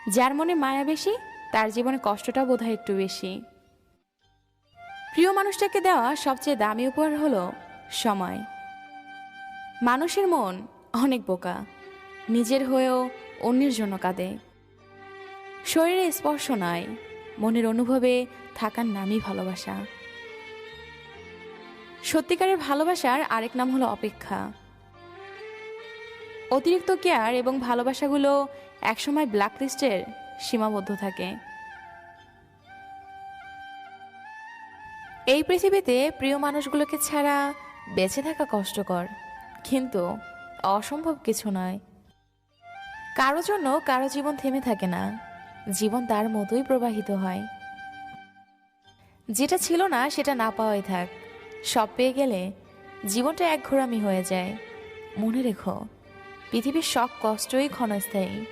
যার মনে মায়া বেশি তার জীবনে কষ্টটা বোধহয় একটু বেশি। প্রিয় মানুষটাকে দেওয়া সবচেয়ে দামি উপহার হলো সময়। মানুষের মন অনেক বোকা, নিজের হয়েও অন্যের জন্য কাঁদে। শরীরে স্পর্শ নয়, মনের অনুভবে থাকার নামই ভালোবাসা। সত্যিকারের ভালোবাসার আরেক নাম হলো অপেক্ষা। অতিরিক্ত কেয়ার এবং ভালোবাসাগুলো একসময় ব্ল্যাকলিস্টের সীমাবদ্ধ থাকে। এই পৃথিবীতে প্রিয় মানুষগুলোকে ছাড়া বেঁচে থাকা কষ্টকর, কিন্তু অসম্ভব কিছু নয়। কারো জন্য কারো জীবন থেমে থাকে না, জীবন তার মতোই প্রবাহিত হয়। যেটা ছিল না সেটা না পাওয়াই থাক, সব পেয়ে গেলে জীবনটা এক ঘোরামি হয়ে যায়। মনে রেখো, পৃথিবীর সব কষ্টই ক্ষণস্থায়ী।